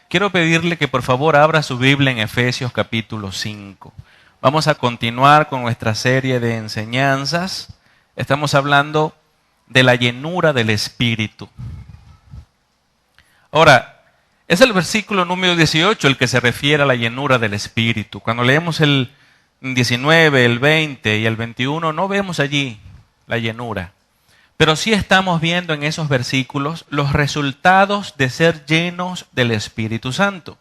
quiero pedirle que por favor abra su Biblia en Efesios capítulo 5. Vamos a continuar con nuestra serie de enseñanzas. Estamos hablando de la llenura del Espíritu. Ahora, es el versículo número 18 el que se refiere a la llenura del Espíritu. Cuando leemos el 19, el 20 y el 21, no vemos allí la llenura. Pero sí estamos viendo en esos versículos los resultados de ser llenos del Espíritu Santo.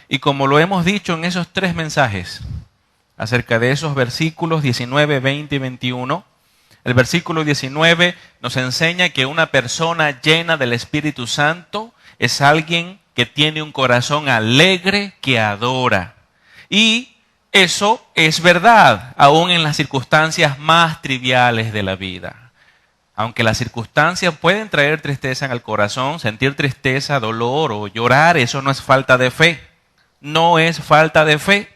Y como lo hemos dicho en esos tres mensajes, acerca de esos versículos 19, 20 y 21, el versículo 19 nos enseña que una persona llena del Espíritu Santo es alguien que tiene un corazón alegre que adora. Y eso es verdad, aún en las circunstancias más triviales de la vida. Aunque las circunstancias pueden traer tristeza en el corazón, sentir tristeza, dolor o llorar, eso no es falta de fe. No es falta de fe.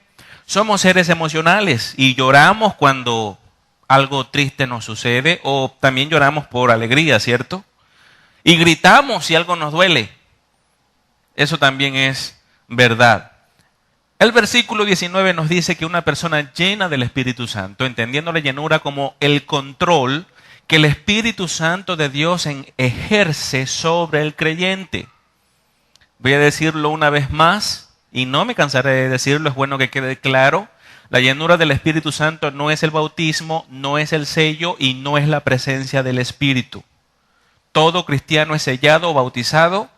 Somos seres emocionales y lloramos cuando algo triste nos sucede o también lloramos por alegría, ¿cierto? Y gritamos si algo nos duele. Eso también es verdad. El versículo 19 nos dice que una persona llena del Espíritu Santo, entendiendo la llenura como el control que el Espíritu Santo de Dios ejerce sobre el creyente. Voy a decirlo una vez más y no me cansaré de decirlo, es bueno que quede claro. La llenura del Espíritu Santo no es el bautismo, no es el sello y no es la presencia del Espíritu. Todo cristiano es sellado o bautizado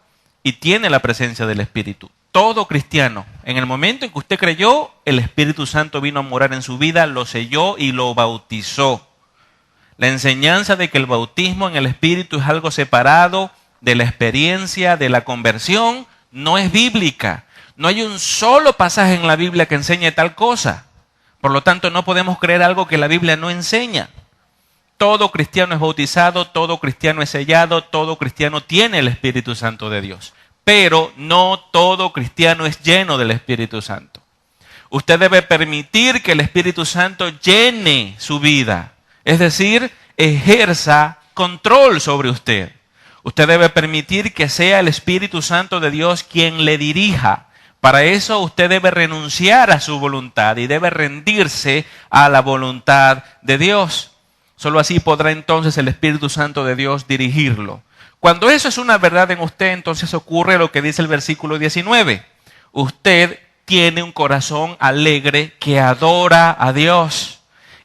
y tiene la presencia del Espíritu. Todo cristiano, en el momento en que usted creyó, el Espíritu Santo vino a morar en su vida, lo selló y lo bautizó. La enseñanza de que el bautismo en el Espíritu es algo separado de la experiencia de la conversión no es bíblica. No hay un solo pasaje en la Biblia que enseñe tal cosa. Por lo tanto, no podemos creer algo que la Biblia no enseña. Todo cristiano es bautizado, todo cristiano es sellado, todo cristiano tiene el Espíritu Santo de Dios. Pero no todo cristiano es lleno del Espíritu Santo. Usted debe permitir que el Espíritu Santo llene su vida. Es decir, ejerza control sobre usted. Usted debe permitir que sea el Espíritu Santo de Dios quien le dirija. Para eso usted debe renunciar a su voluntad y debe rendirse a la voluntad de Dios. Solo así podrá entonces el Espíritu Santo de Dios dirigirlo. Cuando eso es una verdad en usted, entonces ocurre lo que dice el versículo 19. Usted tiene un corazón alegre que adora a Dios.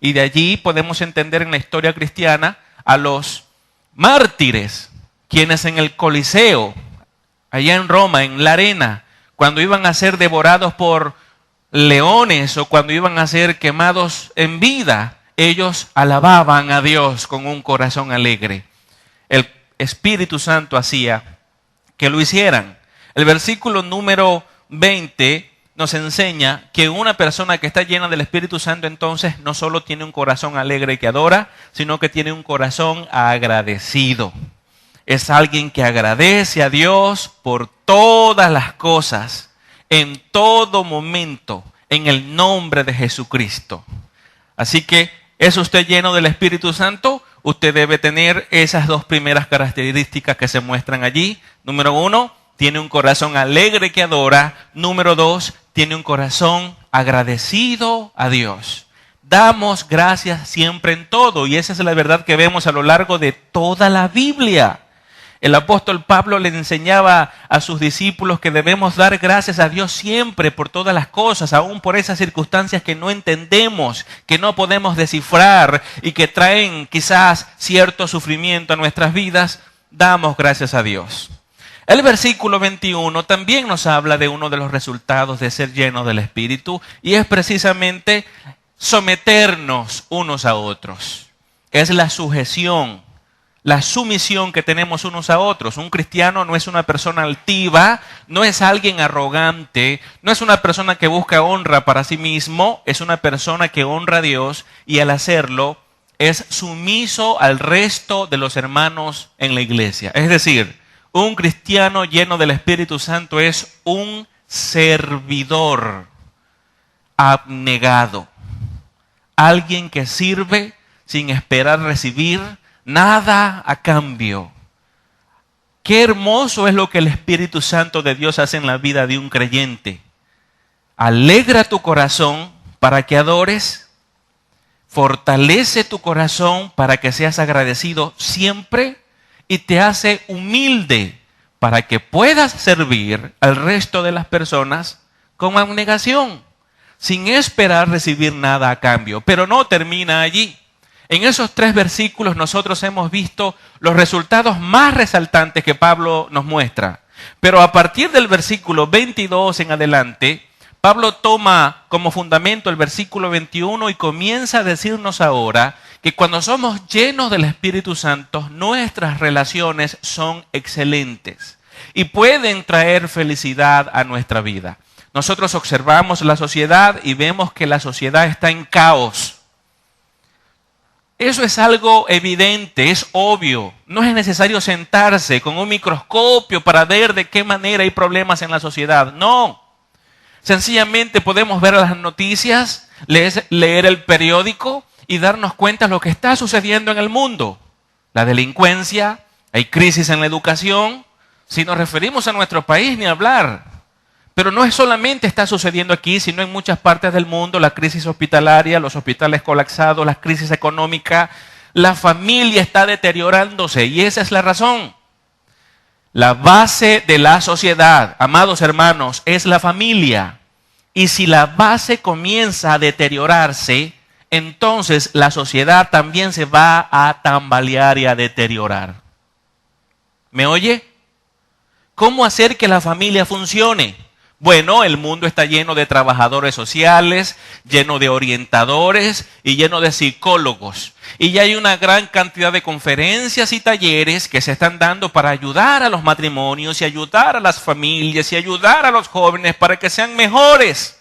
Y de allí podemos entender en la historia cristiana a los mártires, quienes en el Coliseo, allá en Roma, en la arena, cuando iban a ser devorados por leones o cuando iban a ser quemados en vida, ellos alababan a Dios con un corazón alegre. El Espíritu Santo hacía que lo hicieran. El versículo número 20 nos enseña que una persona que está llena del Espíritu Santo entonces no solo tiene un corazón alegre que adora, sino que tiene un corazón agradecido. Es alguien que agradece a Dios por todas las cosas, en todo momento, en el nombre de Jesucristo. Así que, ¿es usted lleno del Espíritu Santo? Usted debe tener esas dos primeras características que se muestran allí. Número 1, tiene un corazón alegre que adora. Número 2, tiene un corazón agradecido a Dios. Damos gracias siempre en todo, y esa es la verdad que vemos a lo largo de toda la Biblia. El apóstol Pablo le enseñaba a sus discípulos que debemos dar gracias a Dios siempre por todas las cosas, aún por esas circunstancias que no entendemos, que no podemos descifrar y que traen quizás cierto sufrimiento a nuestras vidas. Damos gracias a Dios. El versículo 21 también nos habla de uno de los resultados de ser llenos del Espíritu y es precisamente someternos unos a otros. Es la sujeción, la sumisión que tenemos unos a otros. Un cristiano no es una persona altiva, no es alguien arrogante, no es una persona que busca honra para sí mismo, es una persona que honra a Dios y al hacerlo es sumiso al resto de los hermanos en la iglesia. Es decir, un cristiano lleno del Espíritu Santo es un servidor abnegado, alguien que sirve sin esperar recibir nada a cambio. Qué hermoso es lo que el Espíritu Santo de Dios hace en la vida de un creyente. Alegra tu corazón para que adores, fortalece tu corazón para que seas agradecido siempre y te hace humilde para que puedas servir al resto de las personas con abnegación, sin esperar recibir nada a cambio. Pero no termina allí. En esos 3 versículos nosotros hemos visto los resultados más resaltantes que Pablo nos muestra. Pero a partir del versículo 22 en adelante, Pablo toma como fundamento el versículo 21 y comienza a decirnos ahora que cuando somos llenos del Espíritu Santo, nuestras relaciones son excelentes y pueden traer felicidad a nuestra vida. Nosotros observamos la sociedad y vemos que la sociedad está en caos. Eso es algo evidente, es obvio. No es necesario sentarse con un microscopio para ver de qué manera hay problemas en la sociedad. No. Sencillamente podemos ver las noticias, leer el periódico y darnos cuenta de lo que está sucediendo en el mundo. La delincuencia, hay crisis en la educación. Si nos referimos a nuestro país, ni hablar. Pero no es solamente está sucediendo aquí, sino en muchas partes del mundo, la crisis hospitalaria, los hospitales colapsados, la crisis económica, la familia está deteriorándose y esa es la razón. La base de la sociedad, amados hermanos, es la familia. Y si la base comienza a deteriorarse, entonces la sociedad también se va a tambalear y a deteriorar. ¿Me oye? ¿Cómo hacer que la familia funcione? Bueno, el mundo está lleno de trabajadores sociales, lleno de orientadores y lleno de psicólogos. Y ya hay una gran cantidad de conferencias y talleres que se están dando para ayudar a los matrimonios y ayudar a las familias y ayudar a los jóvenes para que sean mejores.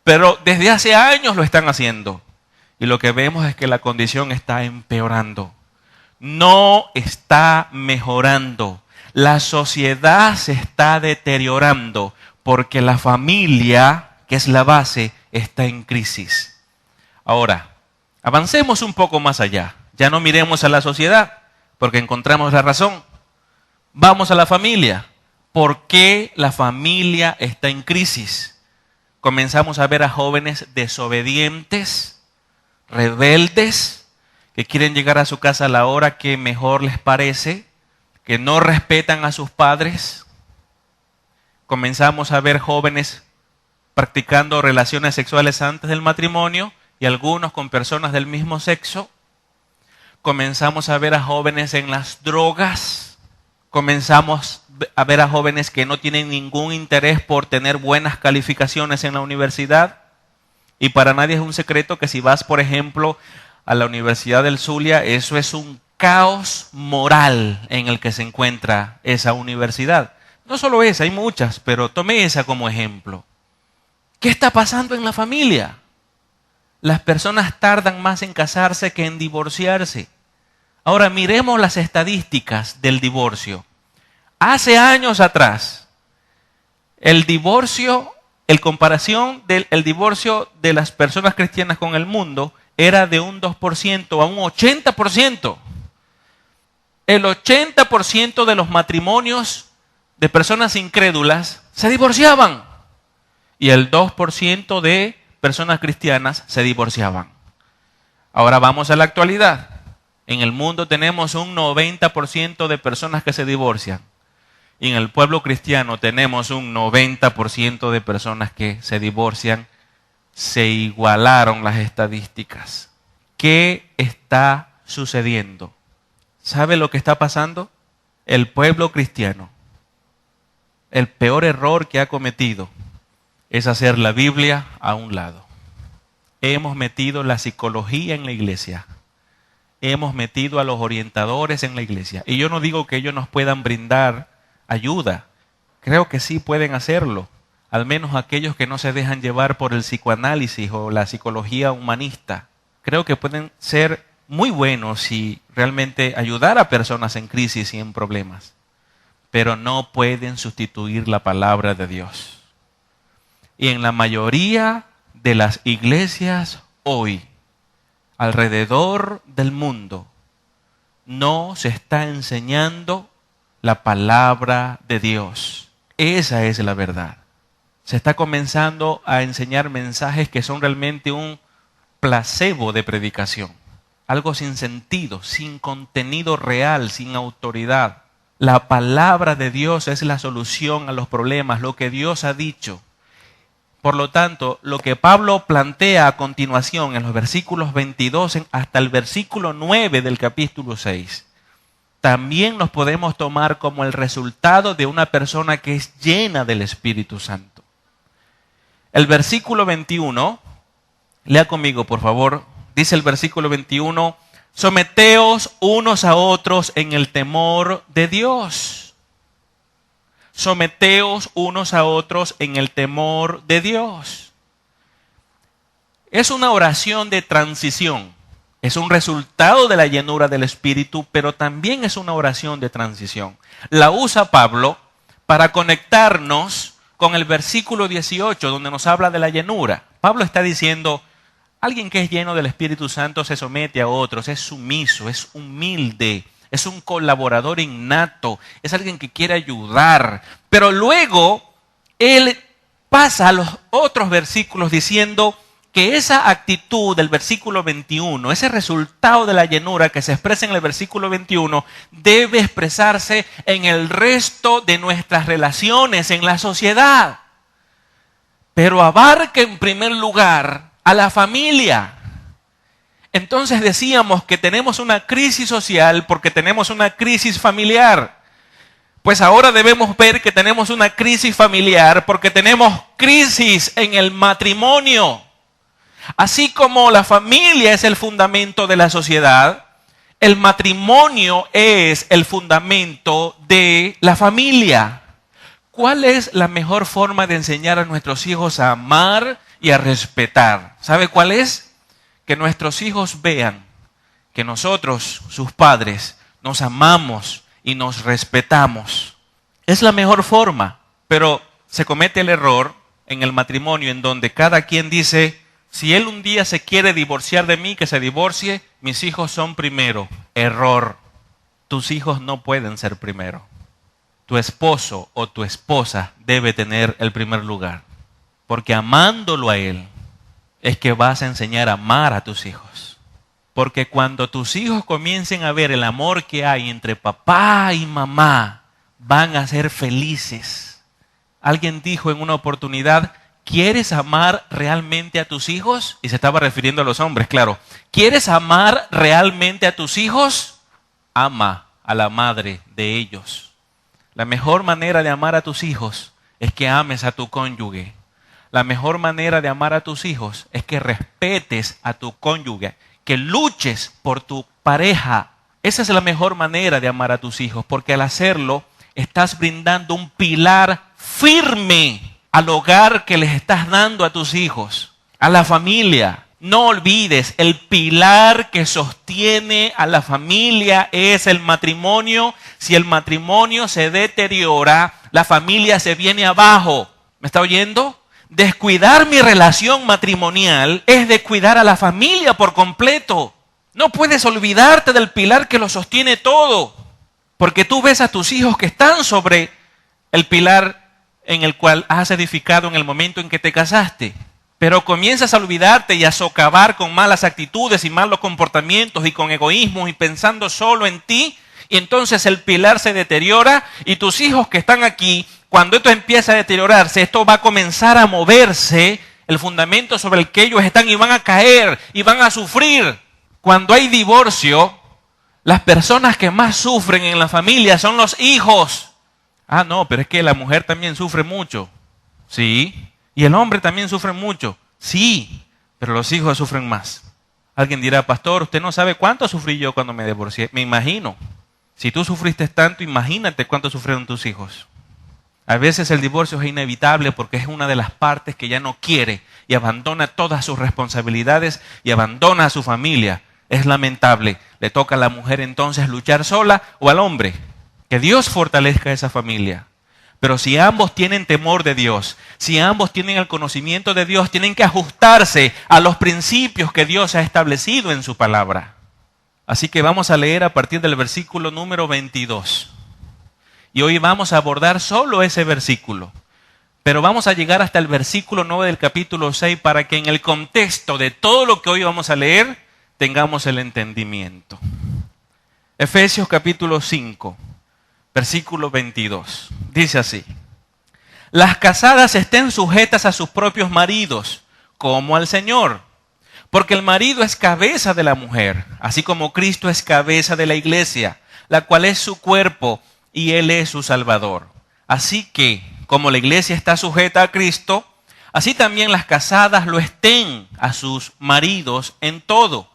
Pero desde hace años lo están haciendo. Y lo que vemos es que la condición está empeorando. No está mejorando. La sociedad se está deteriorando porque la familia, que es la base, está en crisis. Ahora, avancemos un poco más allá. Ya no miremos a la sociedad porque encontramos la razón. Vamos a la familia. ¿Por qué la familia está en crisis? Comenzamos a ver a jóvenes desobedientes, rebeldes, que quieren llegar a su casa a la hora que mejor les parece, que no respetan a sus padres. Comenzamos a ver jóvenes practicando relaciones sexuales antes del matrimonio y algunos con personas del mismo sexo. Comenzamos a ver a jóvenes en las drogas. Comenzamos a ver a jóvenes que no tienen ningún interés por tener buenas calificaciones en la universidad. Y para nadie es un secreto que si vas, por ejemplo, a la Universidad del Zulia, eso es un caos moral en el que se encuentra esa universidad. No solo esa, hay muchas, pero tome esa como ejemplo. ¿Qué está pasando en la familia? Las personas tardan más en casarse que en divorciarse. Ahora miremos las estadísticas del divorcio. Hace años atrás, el divorcio, en comparación del divorcio de las personas cristianas con el mundo, era de un 2% a un 80%. El 80% de los matrimonios de personas incrédulas se divorciaban y el 2% de personas cristianas se divorciaban. Ahora vamos a la actualidad. En el mundo tenemos un 90% de personas que se divorcian y en el pueblo cristiano tenemos un 90% de personas que se divorcian. Se igualaron las estadísticas. ¿Qué está sucediendo? ¿Sabe lo que está pasando? El pueblo cristiano, el peor error que ha cometido es hacer la Biblia a un lado. Hemos metido la psicología en la iglesia. Hemos metido a los orientadores en la iglesia. Y yo no digo que ellos nos puedan brindar ayuda. Creo que sí pueden hacerlo. Al menos aquellos que no se dejan llevar por el psicoanálisis o la psicología humanista. Creo que pueden ser muy buenos y realmente ayudar a personas en crisis y en problemas. Pero no pueden sustituir la palabra de Dios. Y en la mayoría de las iglesias hoy, alrededor del mundo, no se está enseñando La palabra de Dios. Esa es la verdad. Se está comenzando a enseñar mensajes que son realmente un placebo de predicación. Algo sin sentido, sin contenido real, sin autoridad. La palabra de Dios es la solución a los problemas, lo que Dios ha dicho. Por lo tanto, lo que Pablo plantea a continuación en los versículos 22 hasta el versículo 9 del capítulo 6, también nos podemos tomar como el resultado de una persona que es llena del Espíritu Santo. El versículo 21, lea conmigo por favor, dice el versículo 21, someteos unos a otros en el temor de Dios. Someteos unos a otros en el temor de Dios. Es una oración de transición. Es un resultado de la llenura del Espíritu, pero también es una oración de transición. La usa Pablo para conectarnos con el versículo 18, donde nos habla de la llenura. Pablo está diciendo, alguien que es lleno del Espíritu Santo se somete a otros, es sumiso, es humilde, es un colaborador innato, es alguien que quiere ayudar. Pero luego él pasa a los otros versículos diciendo que esa actitud del versículo 21, ese resultado de la llenura que se expresa en el versículo 21, debe expresarse en el resto de nuestras relaciones en la sociedad. Pero abarca en primer lugar a la familia. Entonces decíamos que tenemos una crisis social porque tenemos una crisis familiar. Pues ahora debemos ver que tenemos una crisis familiar porque tenemos crisis en el matrimonio. Así como la familia es el fundamento de la sociedad, el matrimonio es el fundamento de la familia. ¿Cuál es la mejor forma de enseñar a nuestros hijos a amar y a respetar? ¿Sabe cuál es? Que nuestros hijos vean que nosotros, sus padres, nos amamos y nos respetamos. Es la mejor forma, pero se comete el error en el matrimonio en donde cada quien dice, si él un día se quiere divorciar de mí, que se divorcie, mis hijos son primero. Error. Tus hijos no pueden ser primero. Tu esposo o tu esposa debe tener el primer lugar, porque amándolo a él, es que vas a enseñar a amar a tus hijos. Porque cuando tus hijos comiencen a ver el amor que hay entre papá y mamá, van a ser felices. Alguien dijo en una oportunidad, ¿quieres amar realmente a tus hijos? Y se estaba refiriendo a los hombres, claro. ¿Quieres amar realmente a tus hijos? Ama a la madre de ellos. La mejor manera de amar a tus hijos es que ames a tu cónyuge. La mejor manera de amar a tus hijos es que respetes a tu cónyuge, que luches por tu pareja. Esa es la mejor manera de amar a tus hijos, porque al hacerlo estás brindando un pilar firme al hogar que les estás dando a tus hijos, a la familia. No olvides, el pilar que sostiene a la familia es el matrimonio. Si el matrimonio se deteriora, la familia se viene abajo. ¿Me está oyendo? Descuidar mi relación matrimonial es descuidar a la familia por completo. No puedes olvidarte del pilar que lo sostiene todo, porque tú ves a tus hijos que están sobre el pilar en el cual has edificado en el momento en que te casaste. Pero comienzas a olvidarte y a socavar con malas actitudes y malos comportamientos y con egoísmo y pensando solo en ti, y entonces el pilar se deteriora y tus hijos que están aquí, cuando esto empieza a deteriorarse, esto va a comenzar a moverse, el fundamento sobre el que ellos están, y van a caer y van a sufrir. Cuando hay divorcio, las personas que más sufren en la familia son los hijos. Ah, no, pero es que la mujer también sufre mucho. Sí. Y el hombre también sufre mucho. Sí, pero los hijos sufren más. Alguien dirá, pastor, usted no sabe cuánto sufrí yo cuando me divorcié. Me imagino. Si tú sufriste tanto, imagínate cuánto sufrieron tus hijos. A veces el divorcio es inevitable porque es una de las partes que ya no quiere y abandona todas sus responsabilidades y abandona a su familia. Es lamentable. Le toca a la mujer entonces luchar sola o al hombre. Que Dios fortalezca a esa familia. Pero si ambos tienen temor de Dios, si ambos tienen el conocimiento de Dios, tienen que ajustarse a los principios que Dios ha establecido en su palabra. Así que vamos a leer a partir del versículo número 22. Y hoy vamos a abordar solo ese versículo. Pero vamos a llegar hasta el versículo 9 del capítulo 6 para que en el contexto de todo lo que hoy vamos a leer tengamos el entendimiento. Efesios capítulo 5, versículo 22. Dice así: las casadas estén sujetas a sus propios maridos, como al Señor. Porque el marido es cabeza de la mujer, así como Cristo es cabeza de la iglesia, la cual es su cuerpo y Él es su Salvador. Así que, como la iglesia está sujeta a Cristo, así también las casadas lo estén a sus maridos en todo.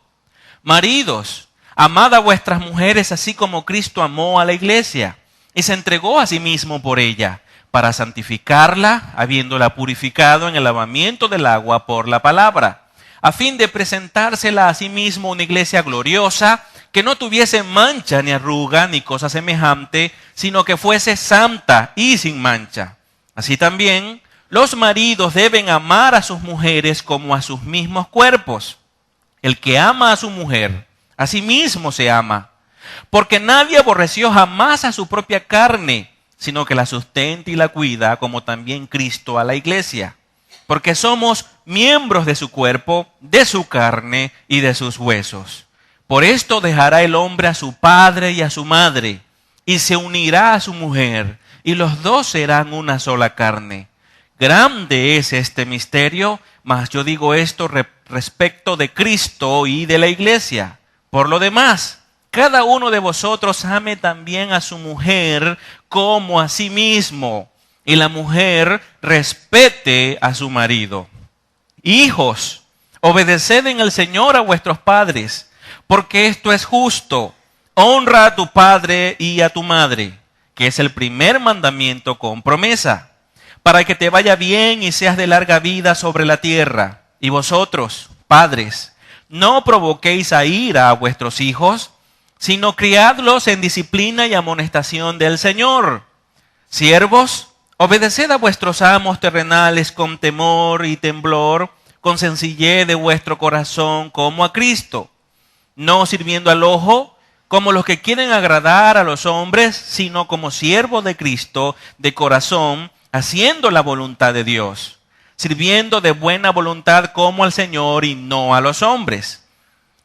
Maridos, amad a vuestras mujeres así como Cristo amó a la iglesia y se entregó a sí mismo por ella, para santificarla, habiéndola purificado en el lavamiento del agua por la palabra, a fin de presentársela a sí mismo una iglesia gloriosa, que no tuviese mancha ni arruga ni cosa semejante, sino que fuese santa y sin mancha. Así también, los maridos deben amar a sus mujeres como a sus mismos cuerpos. El que ama a su mujer, a sí mismo se ama, porque nadie aborreció jamás a su propia carne, sino que la sustenta y la cuida, como también Cristo a la iglesia. Porque somos miembros de su cuerpo, de su carne y de sus huesos. Por esto dejará el hombre a su padre y a su madre, y se unirá a su mujer, y los dos serán una sola carne. Grande es este misterio, mas yo digo esto respecto de Cristo y de la iglesia. Por lo demás, cada uno de vosotros ame también a su mujer como a sí mismo, y la mujer respete a su marido. Hijos, obedeced en el Señor a vuestros padres, porque esto es justo. Honra a tu padre y a tu madre, que es el primer mandamiento con promesa, para que te vaya bien y seas de larga vida sobre la tierra. Y vosotros, padres, no provoquéis a ira a vuestros hijos, sino criadlos en disciplina y amonestación del Señor. Siervos, obedeced a vuestros amos terrenales con temor y temblor, con sencillez de vuestro corazón como a Cristo, no sirviendo al ojo como los que quieren agradar a los hombres, sino como siervos de Cristo de corazón, haciendo la voluntad de Dios, sirviendo de buena voluntad como al Señor y no a los hombres,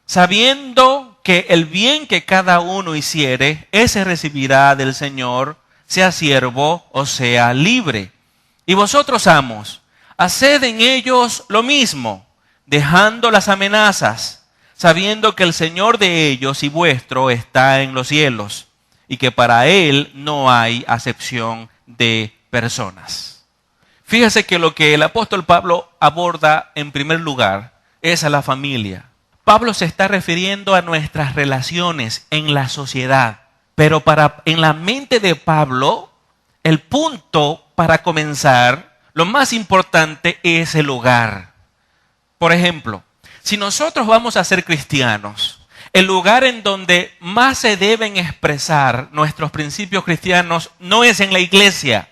sabiendo que el bien que cada uno hiciere, ese recibirá del Señor, sea siervo o sea libre. Y vosotros, amos, haced en ellos lo mismo, dejando las amenazas, sabiendo que el Señor de ellos y vuestro está en los cielos, y que para Él no hay acepción de personas. Fíjese que lo que el apóstol Pablo aborda en primer lugar es a la familia. Pablo se está refiriendo a nuestras relaciones en la sociedad, pero en la mente de Pablo, el punto para comenzar, lo más importante es el hogar. Por ejemplo, si nosotros vamos a ser cristianos, el lugar en donde más se deben expresar nuestros principios cristianos no es en la iglesia.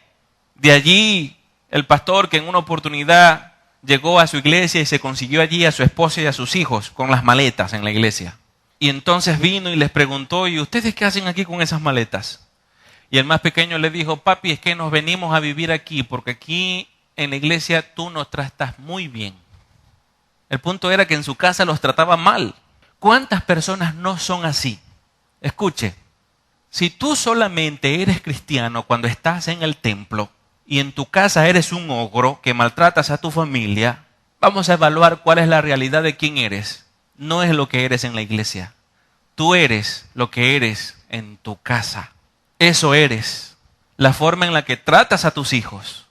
De allí, el pastor que en una oportunidad llegó a su iglesia y se consiguió allí a su esposa y a sus hijos con las maletas en la iglesia. Y entonces vino y les preguntó: ¿y ustedes qué hacen aquí con esas maletas? Y el más pequeño le dijo: papi, es que nos venimos a vivir aquí porque aquí en la iglesia tú nos tratas muy bien. El punto era que en su casa los trataba mal. ¿Cuántas personas no son así? Escuche, si tú solamente eres cristiano cuando estás en el templo y en tu casa eres un ogro que maltratas a tu familia, vamos a evaluar cuál es la realidad de quién eres. No es lo que eres en la iglesia. Tú eres lo que eres en tu casa. Eso eres. La forma en la que tratas a tus hijos,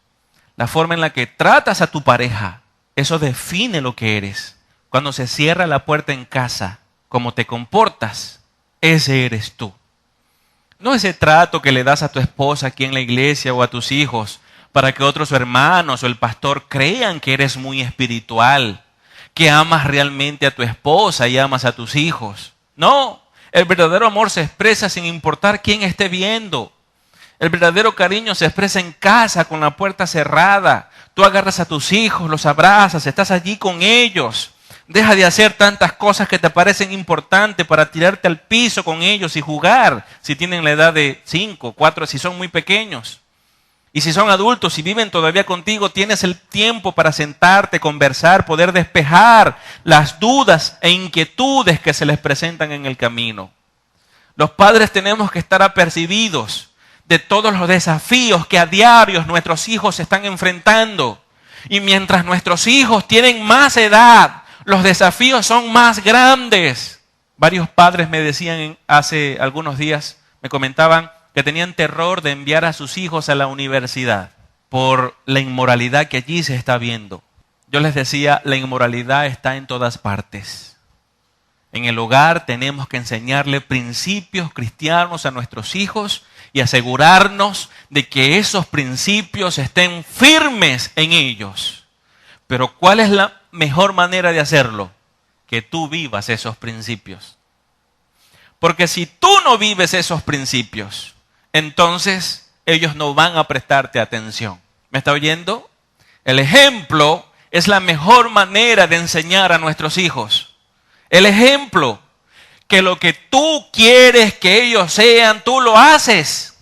la forma en la que tratas a tu pareja, eso define lo que eres. Cuando se cierra la puerta en casa, cómo te comportas, ese eres tú. No ese trato que le das a tu esposa aquí en la iglesia o a tus hijos para que otros hermanos o el pastor crean que eres muy espiritual, que amas realmente a tu esposa y amas a tus hijos. No, el verdadero amor se expresa sin importar quién esté viendo. El verdadero cariño se expresa en casa con la puerta cerrada. Tú agarras a tus hijos, los abrazas, estás allí con ellos. Deja de hacer tantas cosas que te parecen importantes para tirarte al piso con ellos y jugar si tienen la edad de 5, 4, si son muy pequeños. Y si son adultos y viven todavía contigo, tienes el tiempo para sentarte, conversar, poder despejar las dudas e inquietudes que se les presentan en el camino. Los padres tenemos que estar apercibidos de todos los desafíos que a diario nuestros hijos se están enfrentando. Y mientras nuestros hijos tienen más edad, los desafíos son más grandes. Varios padres me decían hace algunos días, me comentaban que tenían terror de enviar a sus hijos a la universidad por la inmoralidad que allí se está viendo. Yo les decía, la inmoralidad está en todas partes. En el hogar tenemos que enseñarle principios cristianos a nuestros hijos y asegurarnos de que esos principios estén firmes en ellos. Pero ¿cuál es la mejor manera de hacerlo? Que tú vivas esos principios. Porque si tú no vives esos principios, entonces ellos no van a prestarte atención. ¿Me está oyendo? El ejemplo es la mejor manera de enseñar a nuestros hijos. El ejemplo, que lo que tú quieres que ellos sean, tú lo haces.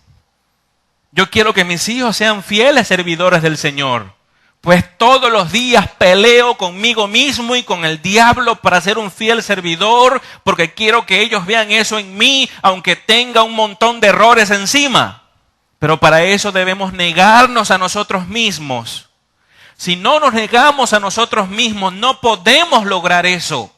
Yo quiero que mis hijos sean fieles servidores del Señor. Pues todos los días peleo conmigo mismo y con el diablo para ser un fiel servidor, porque quiero que ellos vean eso en mí, aunque tenga un montón de errores encima. Pero para eso debemos negarnos a nosotros mismos. Si no nos negamos a nosotros mismos, no podemos lograr eso.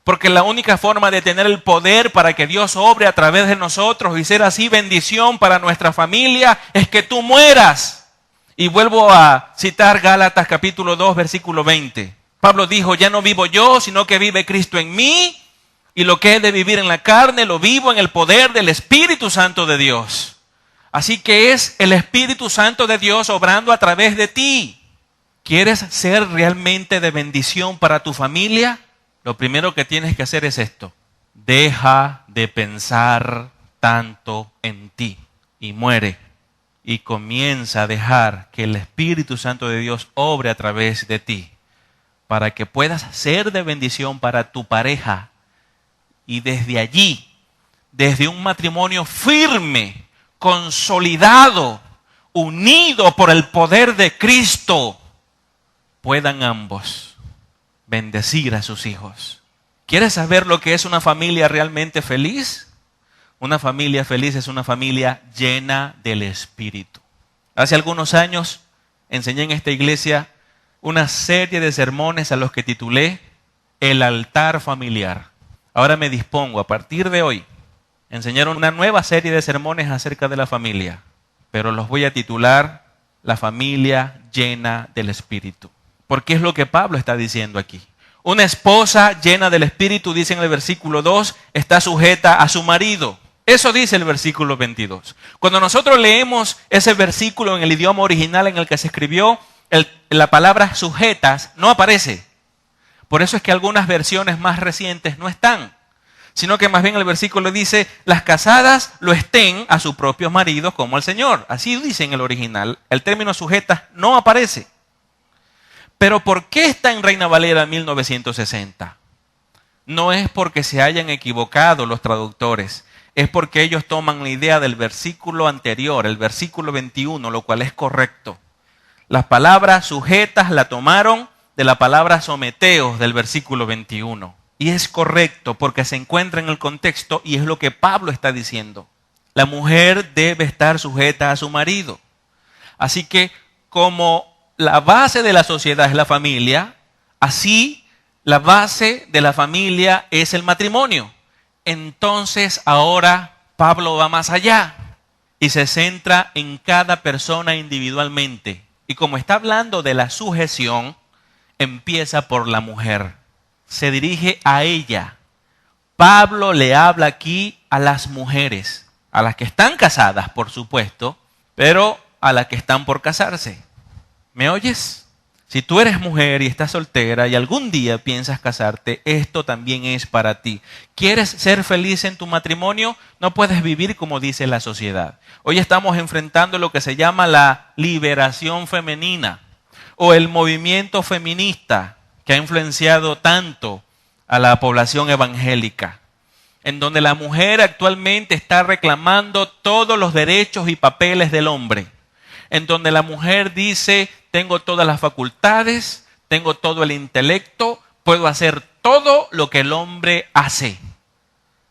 Porque la única forma de tener el poder para que Dios obre a través de nosotros y ser así bendición para nuestra familia es que tú mueras. Y vuelvo a citar Gálatas capítulo 2, versículo 20. Pablo dijo, ya no vivo yo, sino que vive Cristo en mí. Y lo que he de vivir en la carne, lo vivo en el poder del Espíritu Santo de Dios. Así que es el Espíritu Santo de Dios obrando a través de ti. ¿Quieres ser realmente de bendición para tu familia? Lo primero que tienes que hacer es esto. Deja de pensar tanto en ti y muere. Y comienza a dejar que el Espíritu Santo de Dios obre a través de ti para que puedas ser de bendición para tu pareja. Y desde allí, desde un matrimonio firme, consolidado, unido por el poder de Cristo, puedan ambos bendecir a sus hijos. ¿Quieres saber lo que es una familia realmente feliz? Una familia feliz es una familia llena del Espíritu. Hace algunos años enseñé en esta iglesia una serie de sermones a los que titulé El altar familiar. Ahora me dispongo a partir de hoy a enseñar una nueva serie de sermones acerca de la familia, pero los voy a titular La familia llena del Espíritu. Porque es lo que Pablo está diciendo aquí. Una esposa llena del Espíritu, dice en el versículo 2, está sujeta a su marido. Eso dice el versículo 22. Cuando nosotros leemos ese versículo en el idioma original en el que se escribió, la palabra sujetas no aparece. Por eso es que algunas versiones más recientes no están. Sino que más bien el versículo dice, las casadas lo estén a sus propios maridos como al Señor. Así dice en el original. El término sujetas no aparece. Pero ¿por qué está en Reina Valera 1960? No es porque se hayan equivocado los traductores. Es porque ellos toman la idea del versículo anterior, el versículo 21, lo cual es correcto. Las palabras sujetas la tomaron de la palabra someteos del versículo 21. Y es correcto porque se encuentra en el contexto y es lo que Pablo está diciendo. La mujer debe estar sujeta a su marido. Así que como la base de la sociedad es la familia, así la base de la familia es el matrimonio. Entonces ahora Pablo va más allá y se centra en cada persona individualmente. Y como está hablando de la sujeción, empieza por la mujer. Se dirige a ella. Pablo le habla aquí a las mujeres, a las que están casadas, por supuesto, pero a las que están por casarse. ¿Me oyes? Si tú eres mujer y estás soltera y algún día piensas casarte, esto también es para ti. ¿Quieres ser feliz en tu matrimonio? No puedes vivir como dice la sociedad. Hoy estamos enfrentando lo que se llama la liberación femenina o el movimiento feminista, que ha influenciado tanto a la población evangélica, en donde la mujer actualmente está reclamando todos los derechos y papeles del hombre, en donde la mujer dice, tengo todas las facultades, tengo todo el intelecto, puedo hacer todo lo que el hombre hace.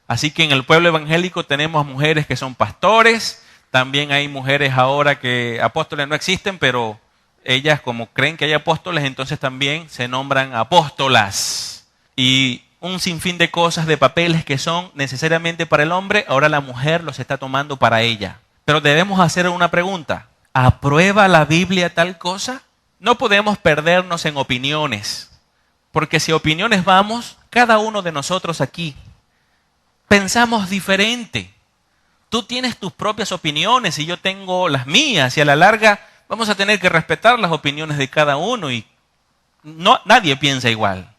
Así que en el pueblo evangélico tenemos mujeres que son pastores, también hay mujeres ahora que apóstoles no existen, pero ellas como creen que hay apóstoles, entonces también se nombran apóstolas. Y un sinfín de cosas, de papeles que son necesariamente para el hombre, ahora la mujer los está tomando para ella. Pero debemos hacer una pregunta. ¿Aprueba la Biblia tal cosa? No podemos perdernos en opiniones, porque si opiniones vamos, cada uno de nosotros aquí pensamos diferente. Tú tienes tus propias opiniones y yo tengo las mías, y a la larga vamos a tener que respetar las opiniones de cada uno y nadie piensa igual.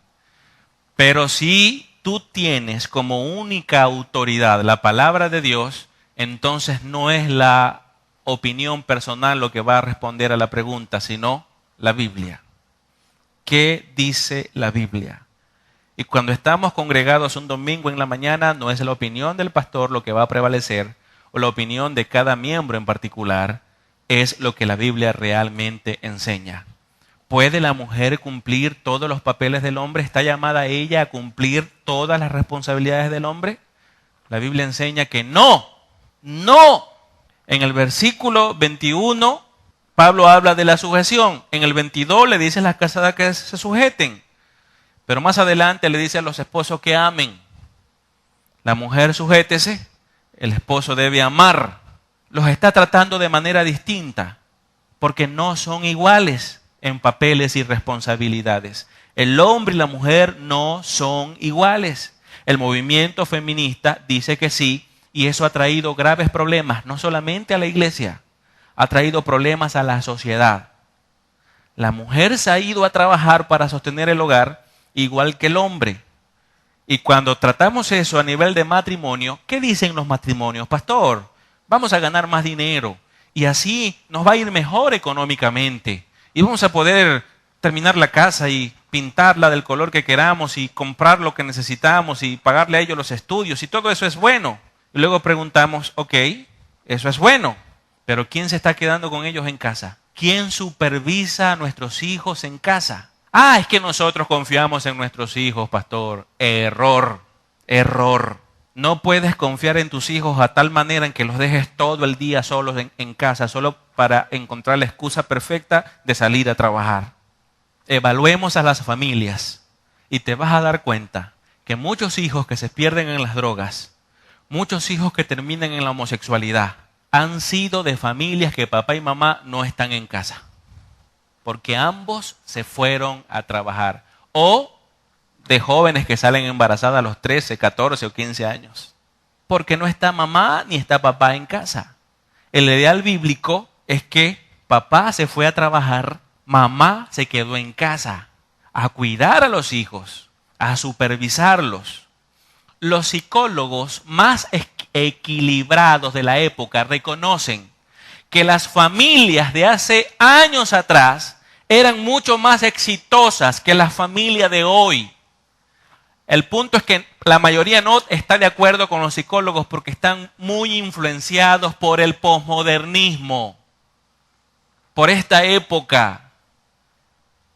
Pero si tú tienes como única autoridad la palabra de Dios, entonces no es la opinión personal lo que va a responder a la pregunta, sino la Biblia. ¿Qué dice la Biblia? Y cuando estamos congregados un domingo en la mañana, no es la opinión del pastor lo que va a prevalecer, o la opinión de cada miembro en particular, es lo que la Biblia realmente enseña. ¿Puede la mujer cumplir todos los papeles del hombre? ¿Está llamada ella a cumplir todas las responsabilidades del hombre? La Biblia enseña que no. En el versículo 21, Pablo habla de la sujeción. En el 22 le dice a las casadas que se sujeten. Pero más adelante le dice a los esposos que amen. La mujer sujétese, el esposo debe amar. Los está tratando de manera distinta, porque no son iguales en papeles y responsabilidades. El hombre y la mujer no son iguales. El movimiento feminista dice que sí, y eso ha traído graves problemas, no solamente a la iglesia, ha traído problemas a la sociedad. La mujer se ha ido a trabajar para sostener el hogar, igual que el hombre. Y cuando tratamos eso a nivel de matrimonio, ¿qué dicen los matrimonios? Pastor, vamos a ganar más dinero y así nos va a ir mejor económicamente. Y vamos a poder terminar la casa y pintarla del color que queramos y comprar lo que necesitamos y pagarle a ellos los estudios y todo eso es bueno. Y luego preguntamos, ok, eso es bueno, pero ¿quién se está quedando con ellos en casa? ¿Quién supervisa a nuestros hijos en casa? Es que nosotros confiamos en nuestros hijos, pastor. Error. No puedes confiar en tus hijos a tal manera en que los dejes todo el día solos en casa, solo para encontrar la excusa perfecta de salir a trabajar. Evaluemos a las familias y te vas a dar cuenta que muchos hijos que se pierden en las drogas, muchos hijos que terminan en la homosexualidad, han sido de familias que papá y mamá no están en casa, porque ambos se fueron a trabajar. O de jóvenes que salen embarazadas a los 13, 14 o 15 años, porque no está mamá ni está papá en casa. El ideal bíblico es que papá se fue a trabajar, mamá se quedó en casa a cuidar a los hijos, a supervisarlos. Los psicólogos más equilibrados de la época reconocen que las familias de hace años atrás eran mucho más exitosas que las familias de hoy. El punto es que la mayoría no está de acuerdo con los psicólogos porque están muy influenciados por el posmodernismo, por esta época.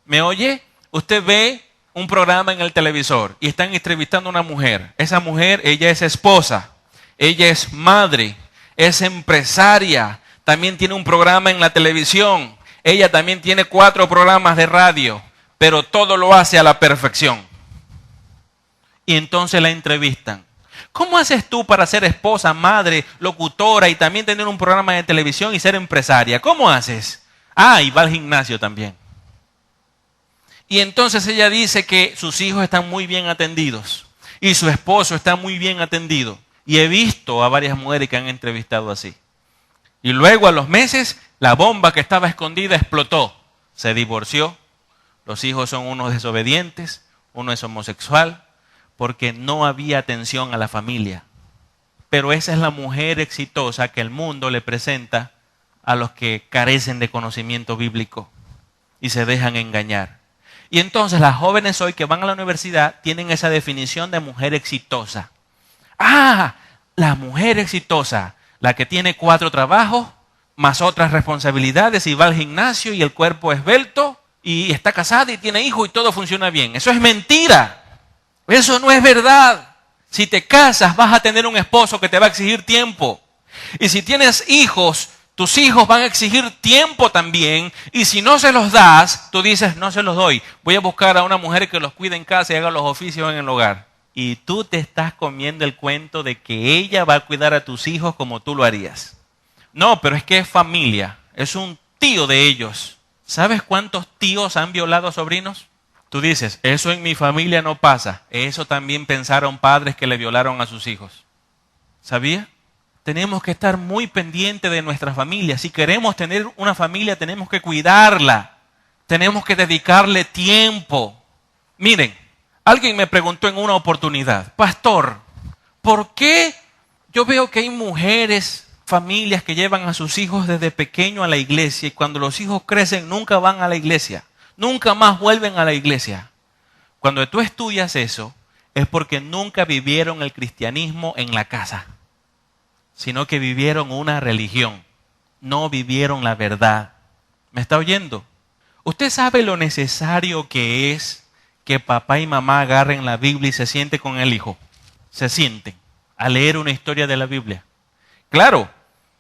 ¿Me oye? Usted ve un programa en el televisor y están entrevistando a una mujer. Esa mujer, ella es esposa, ella es madre, es empresaria, también tiene un programa en la televisión, ella también tiene 4 programas de radio, pero todo lo hace a la perfección. Y entonces la entrevistan. ¿Cómo haces tú para ser esposa, madre, locutora y también tener un programa de televisión y ser empresaria? ¿Cómo haces? Y va al gimnasio también. Y entonces ella dice que sus hijos están muy bien atendidos y su esposo está muy bien atendido. Y he visto a varias mujeres que han entrevistado así. Y luego a los meses la bomba que estaba escondida explotó. Se divorció. Los hijos son unos desobedientes, uno es homosexual, porque no había atención a la familia. Pero esa es la mujer exitosa que el mundo le presenta a los que carecen de conocimiento bíblico y se dejan engañar. Y entonces las jóvenes hoy que van a la universidad tienen esa definición de mujer exitosa. Ah, la mujer exitosa, la que tiene 4 trabajos, más otras responsabilidades y va al gimnasio y el cuerpo esbelto y está casada y tiene hijos y todo funciona bien. Eso es mentira. Eso no es verdad. Si te casas vas a tener un esposo que te va a exigir tiempo. Y si tienes hijos, tus hijos van a exigir tiempo también. Y si no se los das, tú dices, no se los doy. Voy a buscar a una mujer que los cuide en casa y haga los oficios en el hogar. Y tú te estás comiendo el cuento de que ella va a cuidar a tus hijos como tú lo harías. No, pero es que es familia. Es un tío de ellos. ¿Sabes cuántos tíos han violado a sobrinos? Tú dices, eso en mi familia no pasa. Eso también pensaron padres que le violaron a sus hijos. ¿Sabía? Tenemos que estar muy pendientes de nuestra familia. Si queremos tener una familia, tenemos que cuidarla. Tenemos que dedicarle tiempo. Miren, alguien me preguntó en una oportunidad, pastor, ¿por qué yo veo que hay mujeres, familias que llevan a sus hijos desde pequeño a la iglesia y cuando los hijos crecen nunca van a la iglesia? Nunca más vuelven a la iglesia. Cuando tú estudias eso, es porque nunca vivieron el cristianismo en la casa, sino que vivieron una religión. No vivieron la verdad. ¿Me está oyendo? ¿Usted sabe lo necesario que es que papá y mamá agarren la Biblia y se sienten con el hijo? Se sienten a leer una historia de la Biblia. Claro,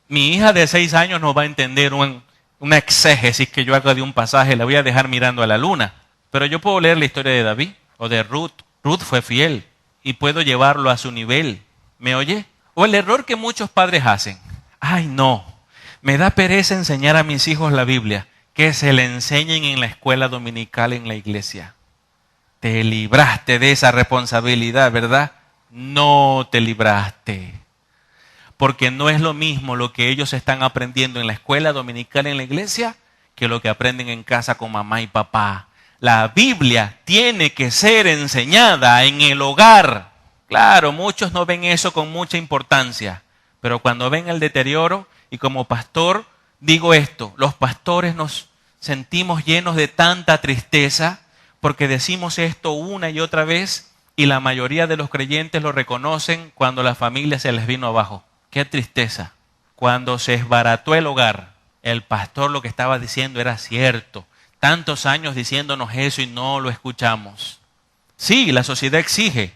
mi hija de 6 años no va a entender una exégesis que yo haga de un pasaje, la voy a dejar mirando a la luna. Pero yo puedo leer la historia de David o de Ruth. Ruth fue fiel y puedo llevarlo a su nivel. ¿Me oye? O el error que muchos padres hacen. Ay, no, me da pereza enseñar a mis hijos la Biblia. Que se le enseñen en la escuela dominical en la iglesia. Te libraste de esa responsabilidad, ¿verdad? No te libraste. Porque no es lo mismo lo que ellos están aprendiendo en la escuela dominical en la iglesia que lo que aprenden en casa con mamá y papá. La Biblia tiene que ser enseñada en el hogar. Claro, muchos no ven eso con mucha importancia, pero cuando ven el deterioro, y como pastor digo esto, los pastores nos sentimos llenos de tanta tristeza porque decimos esto una y otra vez y la mayoría de los creyentes lo reconocen cuando la familia se les vino abajo. ¡Qué tristeza! Cuando se desbarató el hogar, el pastor lo que estaba diciendo era cierto. Tantos años diciéndonos eso y no lo escuchamos. Sí, la sociedad exige.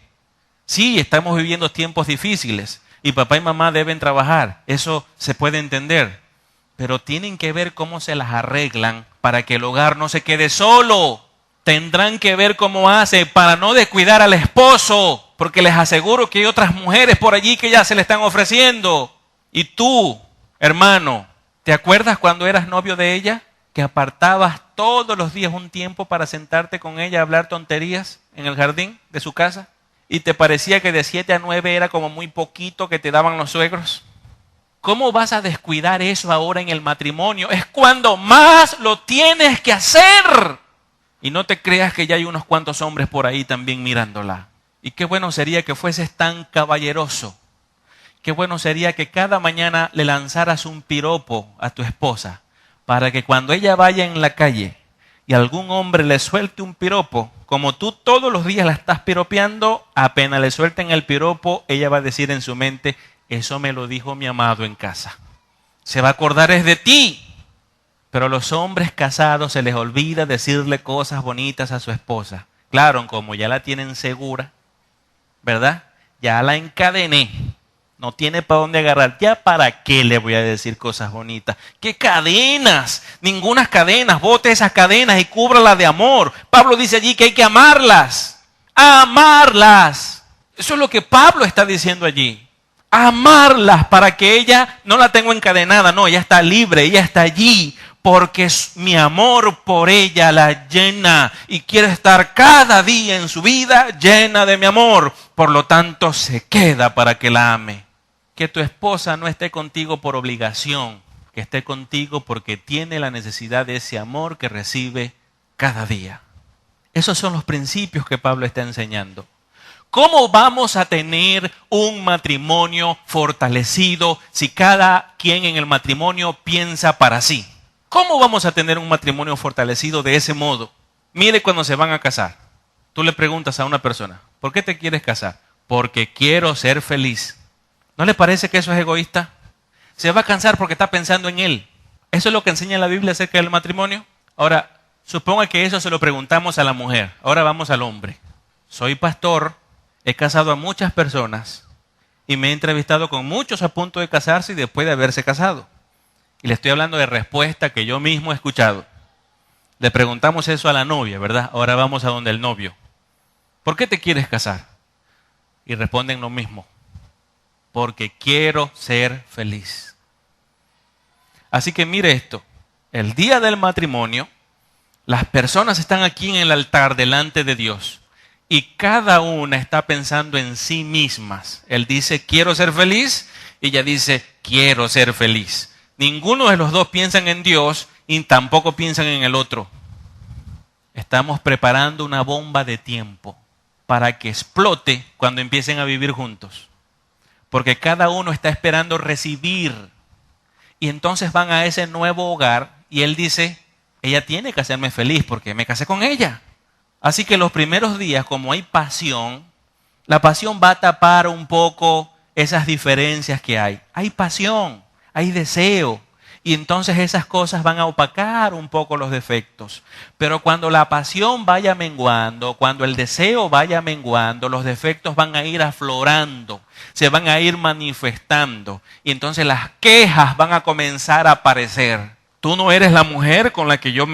Sí, estamos viviendo tiempos difíciles y papá y mamá deben trabajar. Eso se puede entender. Pero tienen que ver cómo se las arreglan para que el hogar no se quede solo. Tendrán que ver cómo hace para no descuidar al esposo. Porque les aseguro que hay otras mujeres por allí que ya se le están ofreciendo. Y tú, hermano, ¿te acuerdas cuando eras novio de ella? Que apartabas todos los días un tiempo para sentarte con ella a hablar tonterías en el jardín de su casa. ¿Y te parecía que de 7 a 9 era como muy poquito que te daban los suegros? ¿Cómo vas a descuidar eso ahora en el matrimonio? Es cuando más lo tienes que hacer. Y no te creas que ya hay unos cuantos hombres por ahí también mirándola. Y qué bueno sería que fueses tan caballeroso. Qué bueno sería que cada mañana le lanzaras un piropo a tu esposa para que cuando ella vaya en la calle y algún hombre le suelte un piropo, como tú todos los días la estás piropeando, apenas le suelten el piropo, ella va a decir en su mente, eso me lo dijo mi amado en casa. Se va a acordar es de ti. Pero a los hombres casados se les olvida decirle cosas bonitas a su esposa. Claro, como ya la tienen segura, ¿verdad? Ya la encadené. No tiene para dónde agarrar. ¿Ya para qué le voy a decir cosas bonitas? ¿Qué cadenas? Ningunas cadenas. Bote esas cadenas y cúbralas de amor. Pablo dice allí que hay que amarlas. Amarlas. Eso es lo que Pablo está diciendo allí. Amarlas para que ella no la tengo encadenada. No, ella está libre. Ella está allí porque mi amor por ella la llena y quiere estar cada día en su vida llena de mi amor. Por lo tanto, se queda para que la ame. Que tu esposa no esté contigo por obligación, que esté contigo porque tiene la necesidad de ese amor que recibe cada día. Esos son los principios que Pablo está enseñando. ¿Cómo vamos a tener un matrimonio fortalecido si cada quien en el matrimonio piensa para sí? ¿Cómo vamos a tener un matrimonio fortalecido de ese modo? Mire cuando se van a casar. Tú le preguntas a una persona, ¿por qué te quieres casar? Porque quiero ser feliz. ¿No le parece que eso es egoísta? Se va a casar porque está pensando en él. ¿Eso es lo que enseña la Biblia acerca del matrimonio? Ahora, suponga que eso se lo preguntamos a la mujer. Ahora vamos al hombre. Soy pastor, he casado a muchas personas y me he entrevistado con muchos a punto de casarse y después de haberse casado. Y le estoy hablando de respuesta que yo mismo he escuchado. Le preguntamos eso a la novia, ¿verdad? Ahora vamos a donde el novio. ¿Por qué te quieres casar? Y responden lo mismo. Porque quiero ser feliz. Así que mire esto. El día del matrimonio, las personas están aquí en el altar delante de Dios. Y cada una está pensando en sí mismas. Él dice, quiero ser feliz. Y ella dice, quiero ser feliz. Ninguno de los dos piensan en Dios y tampoco piensan en el otro. Estamos preparando una bomba de tiempo para que explote cuando empiecen a vivir juntos. Porque cada uno está esperando recibir. Y entonces van a ese nuevo hogar y él dice, ella tiene que hacerme feliz porque me casé con ella. Así que los primeros días, como hay pasión, la pasión va a tapar un poco esas diferencias que hay. Hay pasión, hay deseo. Y entonces esas cosas van a opacar un poco los defectos. Pero cuando la pasión vaya menguando, cuando el deseo vaya menguando, los defectos van a ir aflorando, se van a ir manifestando. Y entonces las quejas van a comenzar a aparecer. Tú no eres la mujer con la que yo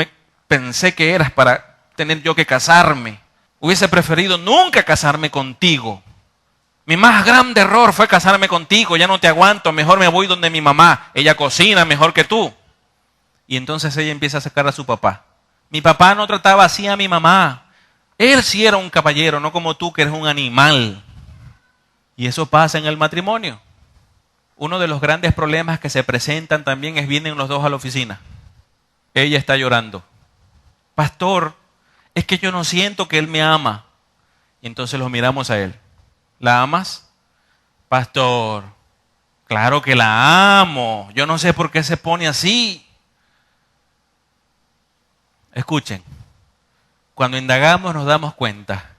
pensé que eras para tener yo que casarme. Hubiese preferido nunca casarme contigo. Mi más grande error fue casarme contigo, ya no te aguanto, mejor me voy donde mi mamá, ella cocina mejor que tú. Y entonces ella empieza a sacar a su papá. Mi papá no trataba así a mi mamá. Él sí era un caballero, no como tú que eres un animal. Y eso pasa en el matrimonio. Uno de los grandes problemas que se presentan también es vienen los dos a la oficina. Ella está llorando. Pastor, es que yo no siento que él me ama. Y entonces los miramos a él. ¿La amas? Pastor, claro que la amo. Yo no sé por qué se pone así. Escuchen, cuando indagamos nos damos cuenta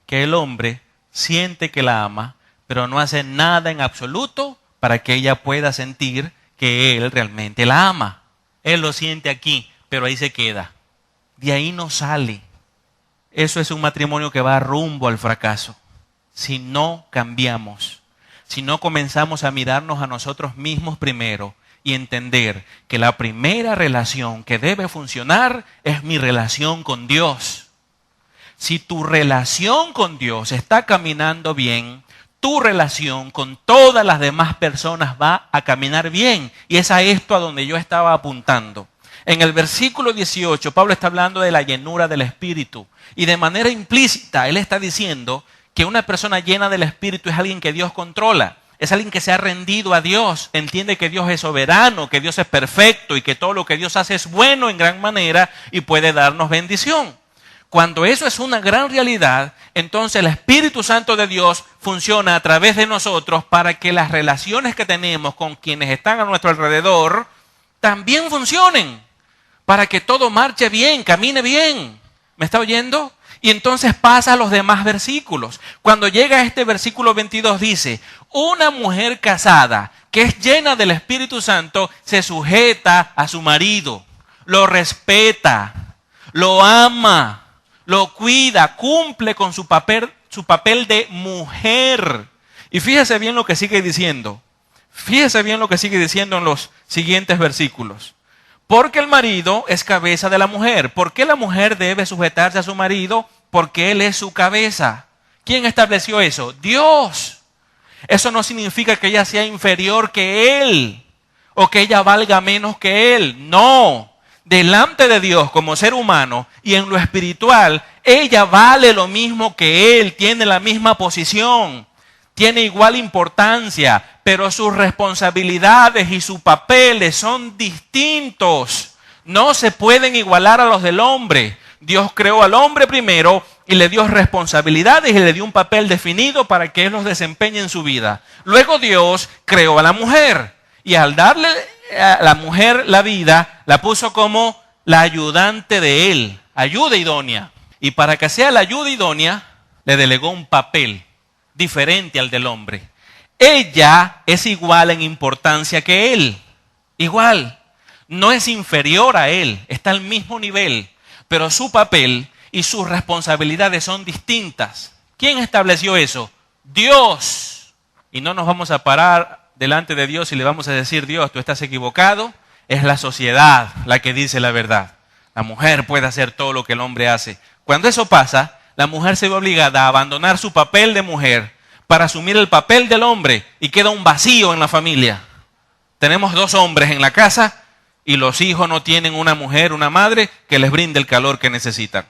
que el hombre siente que la ama, pero no hace nada en absoluto para que ella pueda sentir que él realmente la ama. Él lo siente aquí, pero ahí se queda. De ahí no sale. Eso es un matrimonio que va rumbo al fracaso. Si no cambiamos, si no comenzamos a mirarnos a nosotros mismos primero y entender que la primera relación que debe funcionar es mi relación con Dios. Si tu relación con Dios está caminando bien, tu relación con todas las demás personas va a caminar bien. Y es a esto a donde yo estaba apuntando. En el versículo 18, Pablo está hablando de la llenura del Espíritu. Y de manera implícita, él está diciendo que una persona llena del Espíritu es alguien que Dios controla. Es alguien que se ha rendido a Dios, entiende que Dios es soberano, que Dios es perfecto y que todo lo que Dios hace es bueno en gran manera y puede darnos bendición. Cuando eso es una gran realidad, entonces el Espíritu Santo de Dios funciona a través de nosotros para que las relaciones que tenemos con quienes están a nuestro alrededor también funcionen, para que todo marche bien, camine bien. ¿Me está oyendo? Y entonces pasa a los demás versículos. Cuando llega a este versículo 22 dice, una mujer casada que es llena del Espíritu Santo se sujeta a su marido, lo respeta, lo ama, lo cuida, cumple con su papel de mujer. Y fíjese bien lo que sigue diciendo. Fíjese bien lo que sigue diciendo en los siguientes versículos. Porque el marido es cabeza de la mujer. ¿Por qué la mujer debe sujetarse a su marido? Porque él es su cabeza. ¿Quién estableció eso? Dios. Eso no significa que ella sea inferior que él o que ella valga menos que él. No. Delante de Dios como ser humano y en lo espiritual, ella vale lo mismo que él, tiene la misma posición, tiene igual importancia, pero sus responsabilidades y sus papeles son distintos. No se pueden igualar a los del hombre. Dios creó al hombre primero y le dio responsabilidades y le dio un papel definido para que él los desempeñe en su vida. Luego Dios creó a la mujer y al darle a la mujer la vida, la puso como la ayudante de él. ayuda idónea. Y para que sea la ayuda idónea, le delegó un papel diferente al del hombre. Ella es igual en importancia que él. Igual. No es inferior a él, está al mismo nivel. Pero su papel y sus responsabilidades son distintas. ¿Quién estableció eso? Dios. Y no nos vamos a parar delante de Dios y le vamos a decir: Dios, tú estás equivocado. Es la sociedad la que dice la verdad. La mujer puede hacer todo lo que el hombre hace. Cuando eso pasa, la mujer se ve obligada a abandonar su papel de mujer para asumir el papel del hombre y queda un vacío en la familia. Tenemos 2 hombres en la casa y los hijos no tienen una mujer, una madre que les brinde el calor que necesitan.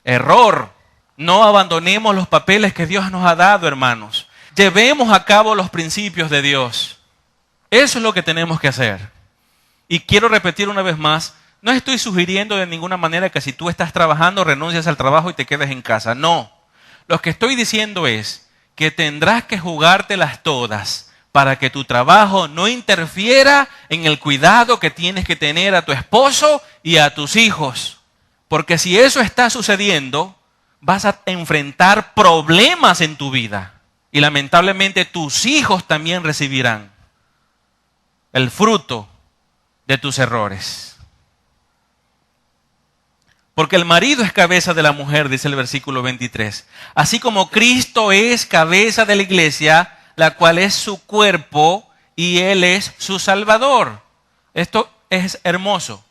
Error. No abandonemos los papeles que Dios nos ha dado, hermanos. Llevemos a cabo los principios de Dios. Eso es lo que tenemos que hacer. Y quiero repetir una vez más, no estoy sugiriendo de ninguna manera que si tú estás trabajando, renuncies al trabajo y te quedes en casa. No. Lo que estoy diciendo es que tendrás que jugártelas todas para que tu trabajo no interfiera en el cuidado que tienes que tener a tu esposo y a tus hijos. Porque si eso está sucediendo, vas a enfrentar problemas en tu vida. Y lamentablemente tus hijos también recibirán el fruto de tus errores. Porque el marido es cabeza de la mujer, dice el versículo 23. Así como Cristo es cabeza de la iglesia, la cual es su cuerpo y Él es su Salvador. Esto es hermoso.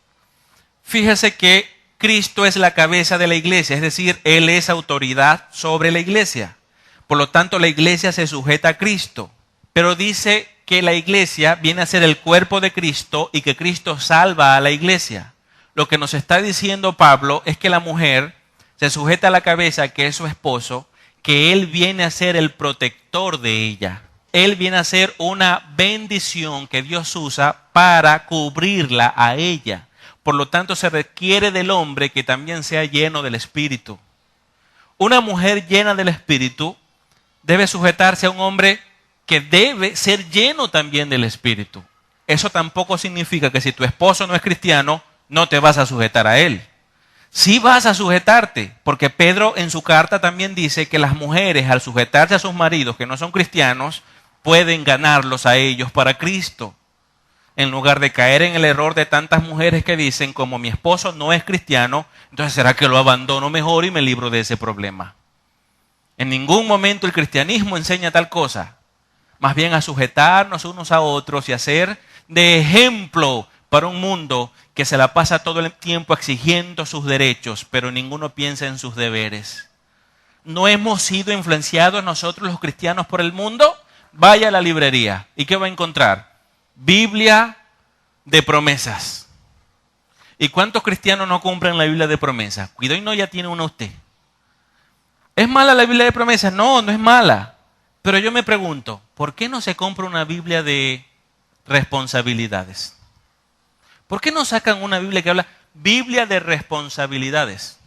Fíjese que Cristo es la cabeza de la iglesia, es decir, Él es autoridad sobre la iglesia. Por lo tanto, la iglesia se sujeta a Cristo. Pero dice que la iglesia viene a ser el cuerpo de Cristo y que Cristo salva a la iglesia. Lo que nos está diciendo Pablo es que la mujer se sujeta a la cabeza, que es su esposo, que él viene a ser el protector de ella. Él viene a ser una bendición que Dios usa para cubrirla a ella. Por lo tanto, se requiere del hombre que también sea lleno del Espíritu. Una mujer llena del Espíritu debe sujetarse a un hombre que debe ser lleno también del Espíritu. Eso tampoco significa que si tu esposo no es cristiano, no te vas a sujetar a él. Sí vas a sujetarte, porque Pedro en su carta también dice que las mujeres, al sujetarse a sus maridos que no son cristianos, pueden ganarlos a ellos para Cristo. En lugar de caer en el error de tantas mujeres que dicen, como mi esposo no es cristiano, entonces ¿será que lo abandono mejor y me libro de ese problema? En ningún momento el cristianismo enseña tal cosa. Más bien a sujetarnos unos a otros y a ser de ejemplo para un mundo que se la pasa todo el tiempo exigiendo sus derechos, pero ninguno piensa en sus deberes. ¿No hemos sido influenciados nosotros los cristianos por el mundo? Vaya a la librería. ¿Y qué va a encontrar? Biblia de promesas. ¿Y cuántos cristianos no compran la Biblia de promesas? Cuidado y no, ya tiene una usted. ¿Es mala la Biblia de promesas? No, no es mala. Pero yo me pregunto, ¿por qué no se compra una Biblia de responsabilidades? ¿Por qué no sacan una Biblia que habla Biblia de responsabilidades?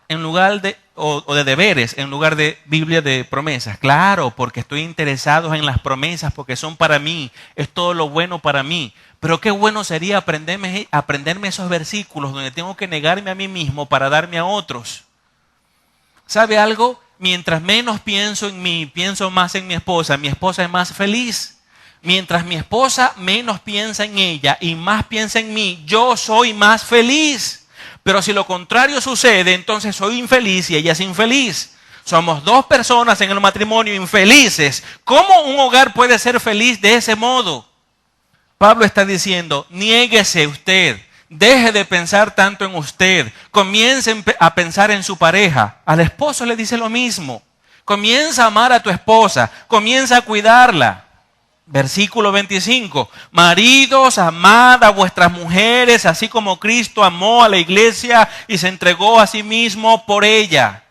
En lugar de, o de deberes, en lugar de Biblia de promesas. Claro, porque estoy interesado en las promesas, porque son para mí, es todo lo bueno para mí. Pero qué bueno sería aprenderme esos versículos donde tengo que negarme a mí mismo para darme a otros. ¿Sabe algo? Mientras menos pienso en mí, pienso más en mi esposa es más feliz. Mientras mi esposa menos piensa en ella y más piensa en mí, yo soy más feliz. Pero si lo contrario sucede, entonces soy infeliz y ella es infeliz. Somos 2 personas en el matrimonio infelices. ¿Cómo un hogar puede ser feliz de ese modo? Pablo está diciendo, niéguese usted, deje de pensar tanto en usted, comience a pensar en su pareja. Al esposo le dice lo mismo. Comienza a amar a tu esposa, comienza a cuidarla. Versículo 25, maridos, amad a vuestras mujeres, así como Cristo amó a la iglesia y se entregó a sí mismo por ella.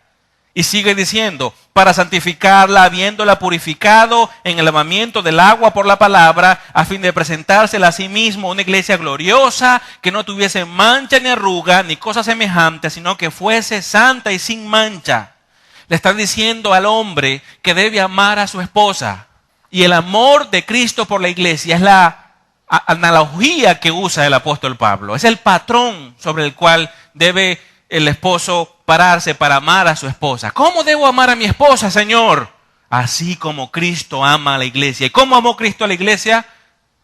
Y sigue diciendo, para santificarla, habiéndola purificado en el lavamiento del agua por la palabra, a fin de presentársela a sí mismo una iglesia gloriosa, que no tuviese mancha ni arruga, ni cosa semejante, sino que fuese santa y sin mancha. Le están diciendo al hombre que debe amar a su esposa. Y el amor de Cristo por la iglesia es la analogía que usa el apóstol Pablo. Es el patrón sobre el cual debe el esposo pararse para amar a su esposa. ¿Cómo debo amar a mi esposa, Señor? Así como Cristo ama a la iglesia. ¿Y cómo amó Cristo a la iglesia?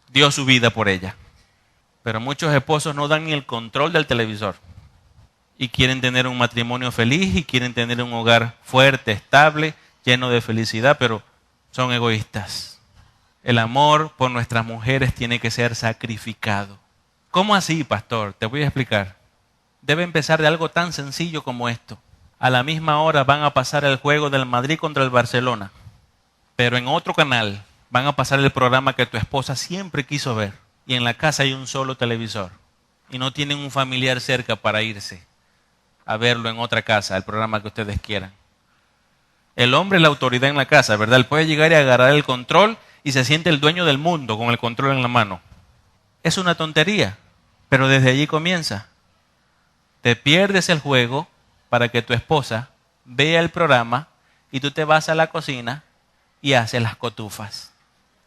Dio su vida por ella. Pero muchos esposos no dan ni el control del televisor. Y quieren tener un matrimonio feliz y quieren tener un hogar fuerte, estable, lleno de felicidad, pero son egoístas. El amor por nuestras mujeres tiene que ser sacrificado. ¿Cómo así, pastor? Te voy a explicar. Debe empezar de algo tan sencillo como esto. A la misma hora van a pasar el juego del Madrid contra el Barcelona, pero en otro canal van a pasar el programa que tu esposa siempre quiso ver. Y en la casa hay un solo televisor. Y no tienen un familiar cerca para irse a verlo en otra casa, el programa que ustedes quieran. El hombre es la autoridad en la casa, ¿verdad? Él puede llegar y agarrar el control y se siente el dueño del mundo con el control en la mano. Es una tontería, pero desde allí comienza. Te pierdes el juego para que tu esposa vea el programa y tú te vas a la cocina y haces las cotufas.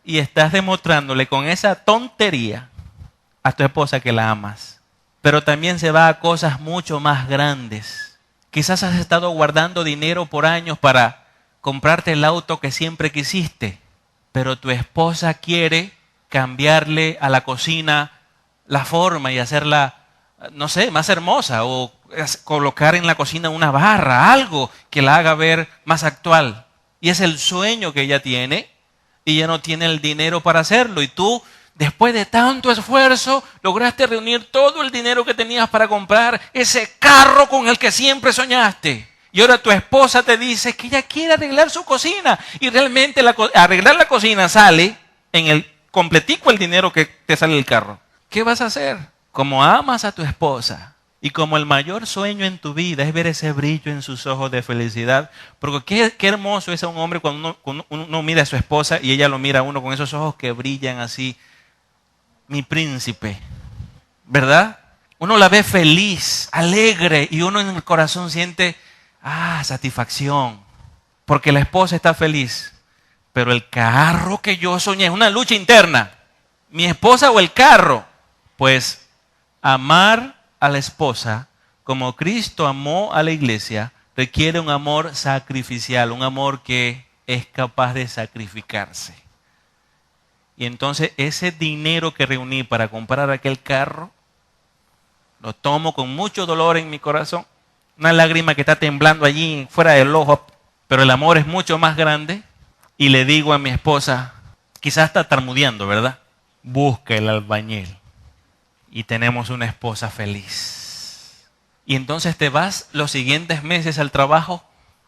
Y estás demostrándole con esa tontería a tu esposa que la amas. Pero también se va a cosas mucho más grandes. Quizás has estado guardando dinero por años para comprarte el auto que siempre quisiste, pero tu esposa quiere cambiarle a la cocina la forma y hacerla, no sé, más hermosa, o colocar en la cocina una barra, algo que la haga ver más actual. Y es el sueño que ella tiene y ella no tiene el dinero para hacerlo. Y tú, después de tanto esfuerzo, lograste reunir todo el dinero que tenías para comprar ese carro con el que siempre soñaste. Y ahora tu esposa te dice que ella quiere arreglar su cocina. Y realmente arreglar la cocina sale en el completico el dinero que te sale el carro. ¿Qué vas a hacer? Como amas a tu esposa y como el mayor sueño en tu vida es ver ese brillo en sus ojos de felicidad. Porque qué hermoso es un hombre cuando uno mira a su esposa y ella lo mira a uno con esos ojos que brillan así. Mi príncipe, ¿verdad? Uno la ve feliz, alegre y uno en el corazón siente satisfacción porque la esposa está feliz. Pero el carro que yo soñé es una lucha interna. ¿Mi esposa o el carro? Pues amar a la esposa como Cristo amó a la iglesia requiere un amor sacrificial, un amor que es capaz de sacrificarse. Y entonces ese dinero que reuní para comprar aquel carro, lo tomo con mucho dolor en mi corazón, una lágrima que está temblando allí fuera del ojo, pero el amor es mucho más grande, y le digo a mi esposa, quizás está tartamudeando, ¿verdad? Busca el albañil. Y tenemos una esposa feliz. Y entonces te vas los siguientes meses al trabajo,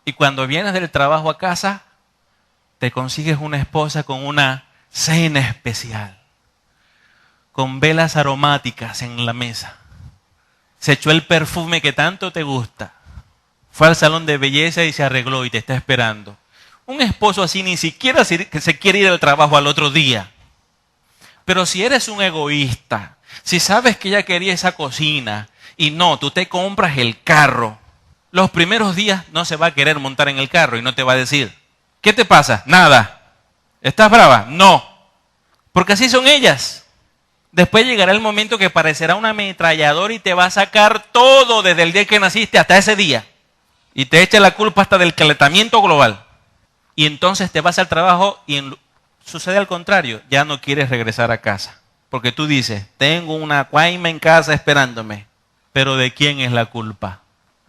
y cuando vienes del trabajo a casa, te consigues una esposa con una cena especial, con velas aromáticas en la mesa. Se echó el perfume que tanto te gusta. Fue al salón de belleza y se arregló y te está esperando. Un esposo así ni siquiera se quiere ir al trabajo al otro día. Pero si eres un egoísta, si sabes que ella quería esa cocina y no, tú te compras el carro, los primeros días no se va a querer montar en el carro y no te va a decir, ¿qué te pasa? Nada. ¿Estás brava? No. Porque así son ellas. Después llegará el momento que parecerá una ametralladora y te va a sacar todo desde el día que naciste hasta ese día. Y te echa la culpa hasta del calentamiento global. Y entonces te vas al trabajo y sucede al contrario. Ya no quieres regresar a casa. Porque tú dices, tengo una cuaima en casa esperándome. Pero ¿de quién es la culpa?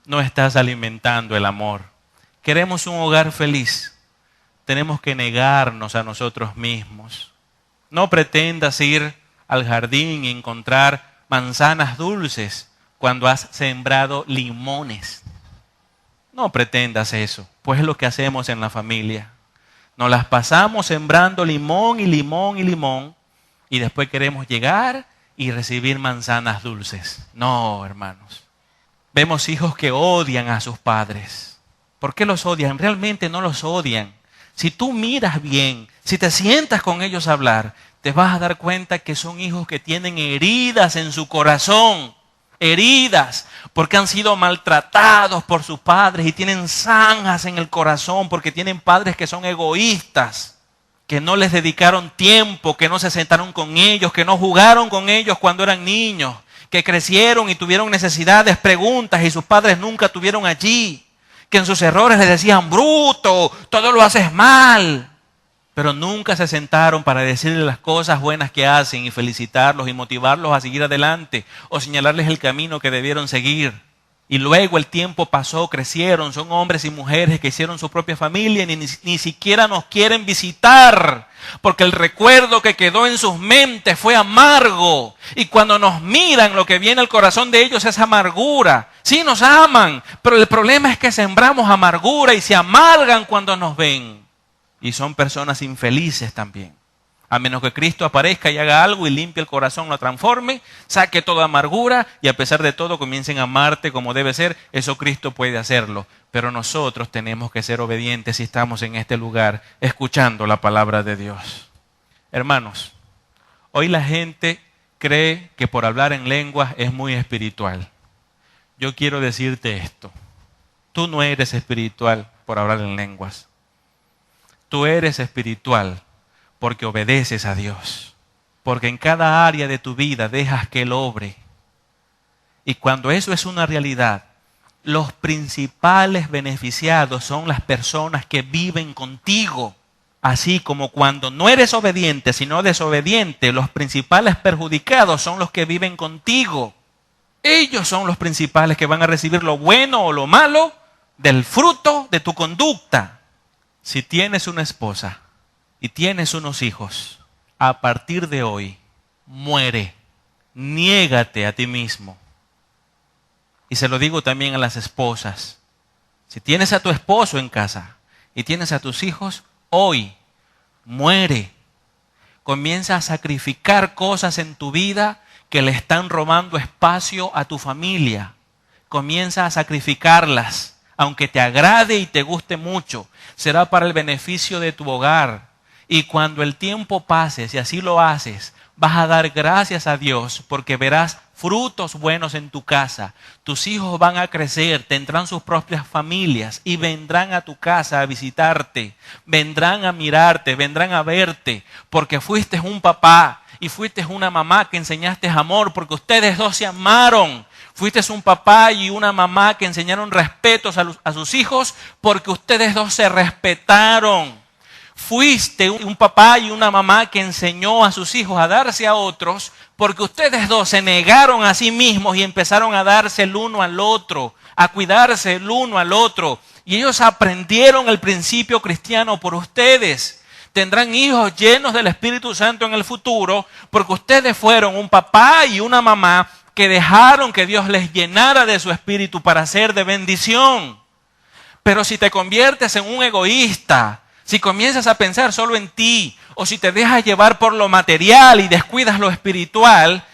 No estás alimentando el amor. Queremos un hogar feliz. Tenemos que negarnos a nosotros mismos. No pretendas ir al jardín y encontrar manzanas dulces cuando has sembrado limones. No pretendas eso, pues es lo que hacemos en la familia. Nos las pasamos sembrando limón y limón y limón y después queremos llegar y recibir manzanas dulces. No, hermanos. Vemos hijos que odian a sus padres. ¿Por qué los odian? Realmente no los odian. Si tú miras bien, si te sientas con ellos a hablar, te vas a dar cuenta que son hijos que tienen heridas en su corazón. Heridas, porque han sido maltratados por sus padres y tienen zanjas en el corazón porque tienen padres que son egoístas. que no les dedicaron tiempo, que no se sentaron con ellos, que no jugaron con ellos cuando eran niños, que crecieron y tuvieron necesidades, preguntas y sus padres nunca estuvieron allí, que en sus errores les decían, bruto, todo lo haces mal, pero nunca se sentaron para decirles las cosas buenas que hacen y felicitarlos y motivarlos a seguir adelante o señalarles el camino que debieron seguir. Y luego el tiempo pasó, crecieron, son hombres y mujeres que hicieron su propia familia y ni siquiera nos quieren visitar, porque el recuerdo que quedó en sus mentes fue amargo. Y cuando nos miran, lo que viene al corazón de ellos es amargura. Sí, nos aman, pero el problema es que sembramos amargura y se amargan cuando nos ven. Y son personas infelices también. A menos que Cristo aparezca y haga algo y limpie el corazón, lo transforme, saque toda amargura y a pesar de todo comiencen a amarte como debe ser, eso Cristo puede hacerlo. Pero nosotros tenemos que ser obedientes si estamos en este lugar escuchando la palabra de Dios. Hermanos, hoy la gente cree que por hablar en lenguas es muy espiritual. Yo quiero decirte esto. Tú no eres espiritual por hablar en lenguas. Tú eres espiritual porque obedeces a Dios, porque en cada área de tu vida dejas que Él obre. Y cuando eso es una realidad, los principales beneficiados son las personas que viven contigo. Así como cuando no eres obediente, sino desobediente, los principales perjudicados son los que viven contigo. Ellos son los principales que van a recibir lo bueno o lo malo del fruto de tu conducta. Si tienes una esposa y tienes unos hijos, a partir de hoy, muere. Niégate a ti mismo. Y se lo digo también a las esposas. Si tienes a tu esposo en casa y tienes a tus hijos, hoy, muere. Comienza a sacrificar cosas en tu vida que le están robando espacio a tu familia. Comienza a sacrificarlas, aunque te agrade y te guste mucho. Será para el beneficio de tu hogar. Y cuando el tiempo pase, si así lo haces, vas a dar gracias a Dios porque verás frutos buenos en tu casa. Tus hijos van a crecer, tendrán sus propias familias y vendrán a tu casa a visitarte. Vendrán a mirarte, vendrán a verte porque fuiste un papá y fuiste una mamá que enseñaste amor porque ustedes dos se amaron. Fuiste un papá y una mamá que enseñaron respeto a sus hijos porque ustedes dos se respetaron. Fuiste un papá y una mamá que enseñó a sus hijos a darse a otros porque ustedes dos se negaron a sí mismos y empezaron a darse el uno al otro, a cuidarse el uno al otro. Y ellos aprendieron el principio cristiano por ustedes. Tendrán hijos llenos del Espíritu Santo en el futuro porque ustedes fueron un papá y una mamá que dejaron que Dios les llenara de su espíritu para ser de bendición. Pero si te conviertes en un egoísta, si comienzas a pensar solo en ti, o si te dejas llevar por lo material y descuidas lo espiritual,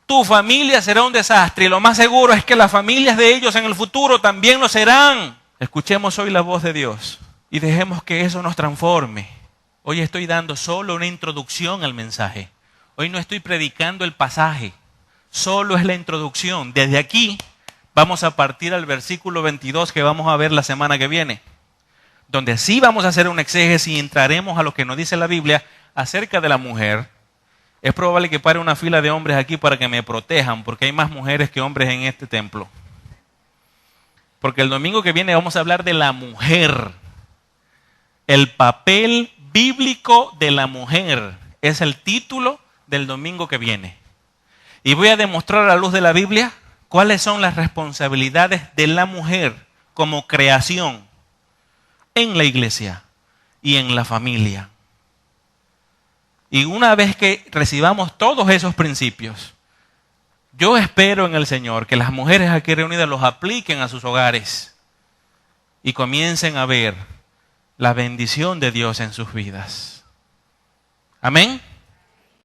tu familia será un desastre y lo más seguro es que las familias de ellos en el futuro también lo serán. Escuchemos hoy la voz de Dios y dejemos que eso nos transforme. Hoy estoy dando solo una introducción al mensaje. Hoy no estoy predicando el pasaje. Solo es la introducción. Desde aquí vamos a partir al versículo 22 que vamos a ver la semana que viene, donde sí vamos a hacer un exégesis y entraremos a lo que nos dice la Biblia acerca de la mujer. Es probable que pare una fila de hombres aquí para que me protejan, porque hay más mujeres que hombres en este templo. Porque el domingo que viene vamos a hablar de la mujer. El papel bíblico de la mujer es el título del domingo que viene. Y voy a demostrar a la luz de la Biblia cuáles son las responsabilidades de la mujer como creación en la iglesia y en la familia. Y una vez que recibamos todos esos principios, yo espero en el Señor que las mujeres aquí reunidas los apliquen a sus hogares y comiencen a ver la bendición de Dios en sus vidas. Amén.